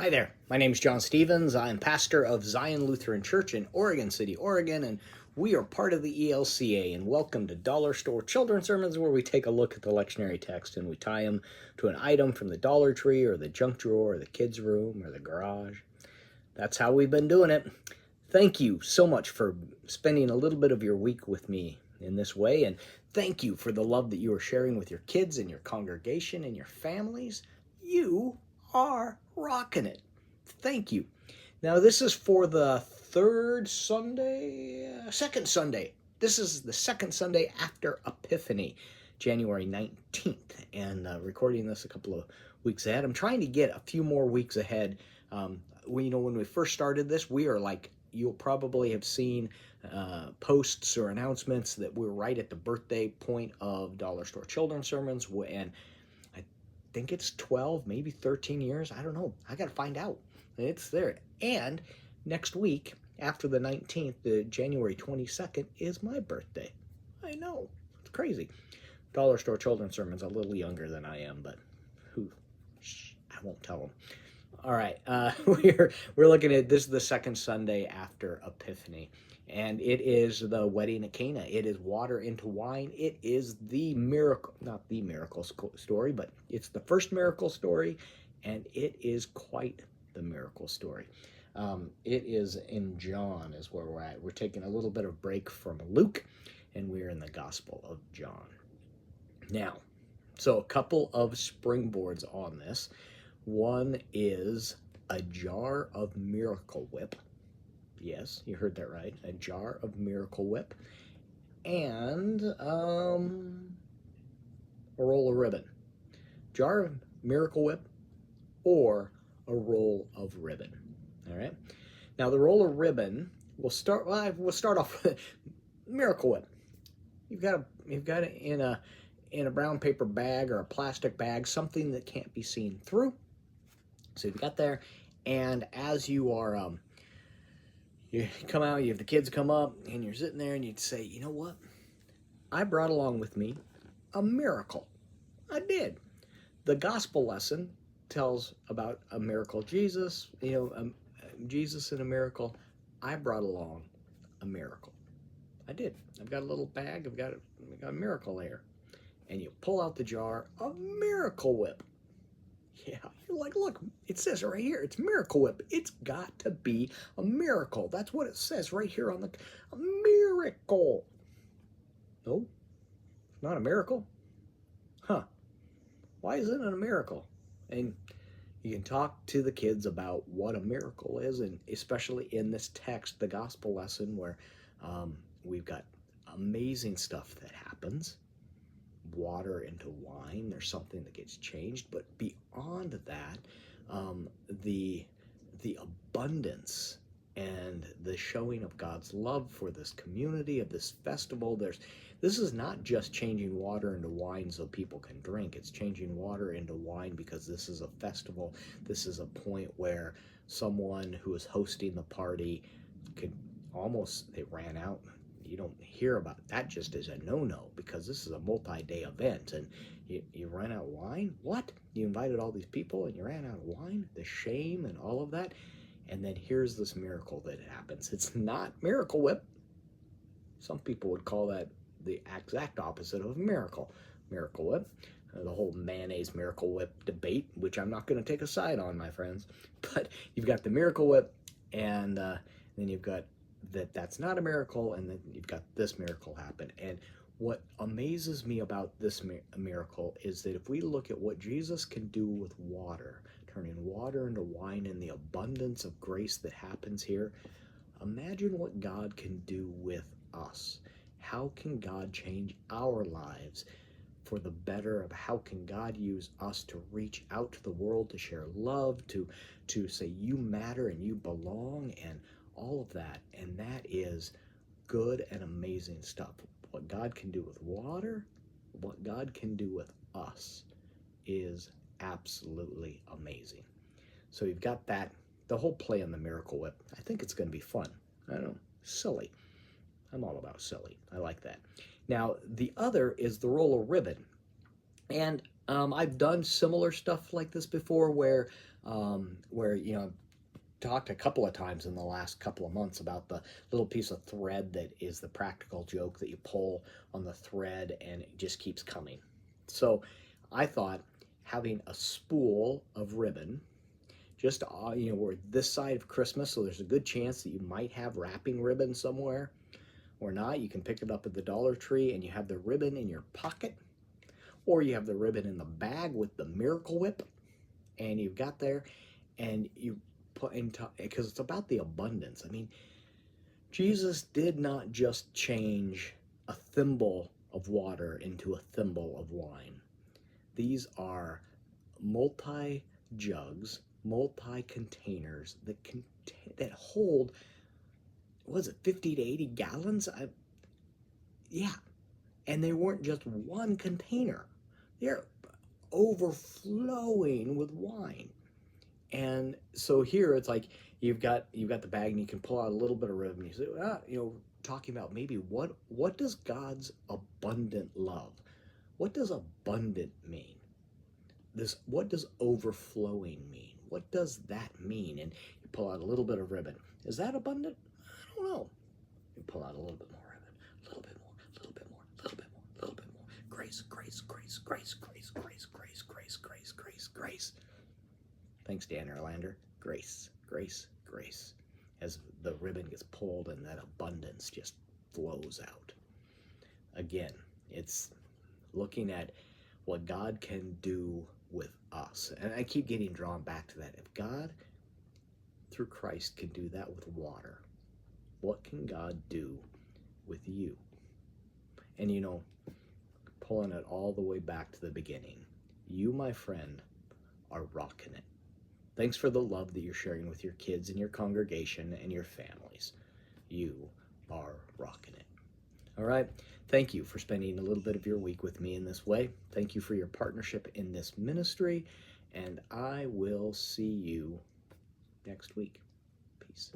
Hi there, my name is John Stevens. I'm pastor of Zion Lutheran Church in Oregon City, Oregon, and we are part of the ELCA. And welcome to Dollar Store Children's Sermons, where we take a look at the lectionary text and we tie them to an item from the Dollar Tree or the junk drawer or the kids' room or the garage. That's how we've been doing it. Thank you so much for spending a little bit of your week with me in this way, and thank you for the love that you are sharing with your kids and your congregation and your families. You are rocking it. Thank you. Now, this is for the second Sunday. This is the second Sunday after Epiphany, January 19th, and recording this a couple of weeks ahead. I'm trying to get a few more weeks ahead. When we first started this, we are like, you'll probably have seen posts or announcements that we're right at the birthday point of Dollar Store Children's Sermons, and I think it's 12, maybe 13 years. I don't know. I got to find out. It's there. And next week, after the 19th, the January 22nd, is my birthday. I know. It's crazy. Dollar Store Children's Sermon's a little younger than I am, but I won't tell them. All right. We're looking at this is the second Sunday after Epiphany. And it is the wedding at Cana. It is water into wine. It is the miracle, not the miracle story, but it's the first miracle story, and it is quite the miracle story. It is in John is where we're at. We're taking a little bit of break from Luke, and we're in the Gospel of John. Now, so a couple of springboards on this. One is a jar of Miracle Whip. Yes, you heard that right. A jar of Miracle Whip. And a roll of ribbon. Jar of Miracle Whip or a roll of ribbon. All right. Now the roll of ribbon, we'll start off with Miracle Whip. You've got it in a brown paper bag or a plastic bag, something that can't be seen through. So you've got there, and as you are you come out, you have the kids come up, and you're sitting there, and you'd say, you know what? I brought along with me a miracle. I did. The gospel lesson tells about a miracle. Jesus, Jesus in a miracle. I brought along a miracle. I did. I've got a little bag. I've got a miracle there. And you pull out the jar of Miracle Whip. Yeah, you're like, look, it says right here, it's Miracle Whip. It's got to be a miracle. That's what it says right here on a miracle. No, it's not a miracle. Huh. Why isn't it a miracle? And you can talk to the kids about what a miracle is, and especially in this text, the gospel lesson, where we've got amazing stuff that happens. Water into wine, there's something that gets changed, but beyond that, the abundance and the showing of God's love for this community, of this festival. This is not just changing water into wine so people can drink. It's changing water into wine because this is a festival. This is a point where someone who is hosting the party they ran out. You don't hear about it. That just is a no-no, because this is a multi-day event, and you ran out of wine? What? You invited all these people and you ran out of wine? The shame and all of that? And then here's this miracle that happens. It's not Miracle Whip. Some people would call that the exact opposite of a miracle. Miracle Whip. The whole mayonnaise Miracle Whip debate, which I'm not going to take a side on, my friends. But you've got the Miracle Whip, and then you've got that's not a miracle, and then you've got this miracle happen. And what amazes me about this miracle is that if we look at what Jesus can do with water, turning water into wine, and the abundance of grace that happens here, imagine what God can do with us. How can God change our lives for the better? Of how can God use us to reach out to the world, to share love, to say you matter and you belong, and all of that. And that is good and amazing stuff. What God can do with water, what God can do with us is absolutely amazing. So you've got that, the whole play on the Miracle Whip. I think it's going to be fun. I don't know, silly. I'm all about silly. I like that. Now, the other is the roll of ribbon. And I've done similar stuff like this before, where where, talked a couple of times in the last couple of months about the little piece of thread that is the practical joke that you pull on the thread and it just keeps coming. So I thought having a spool of ribbon, just, we're this side of Christmas, so there's a good chance that you might have wrapping ribbon somewhere or not. You can pick it up at the Dollar Tree and you have the ribbon in your pocket, or you have the ribbon in the bag with the Miracle Whip, and you've got there, and you put into, because it's about the abundance. I mean, Jesus did not just change a thimble of water into a thimble of wine. These are multi jugs, multi containers that hold, what is it, 50 to 80 gallons? Yeah. And they weren't just one container. They're overflowing with wine. And so here it's like you've got the bag and you can pull out a little bit of ribbon. You say, talking about maybe what does God's abundant love? What does abundant mean? What does overflowing mean? What does that mean? And you pull out a little bit of ribbon. Is that abundant? I don't know. You pull out a little bit more ribbon, a little bit more, a little bit more, a little bit more, a little bit more. Grace, grace, grace, grace, grace, grace, grace, grace, grace, grace, grace. Thanks, Dan Erlander. Grace, grace, grace. As the ribbon gets pulled and that abundance just flows out. Again, it's looking at what God can do with us. And I keep getting drawn back to that. If God, through Christ, can do that with water, what can God do with you? And pulling it all the way back to the beginning, you, my friend, are rocking it. Thanks for the love that you're sharing with your kids and your congregation and your families. You are rocking it. All right. Thank you for spending a little bit of your week with me in this way. Thank you for your partnership in this ministry. And I will see you next week. Peace.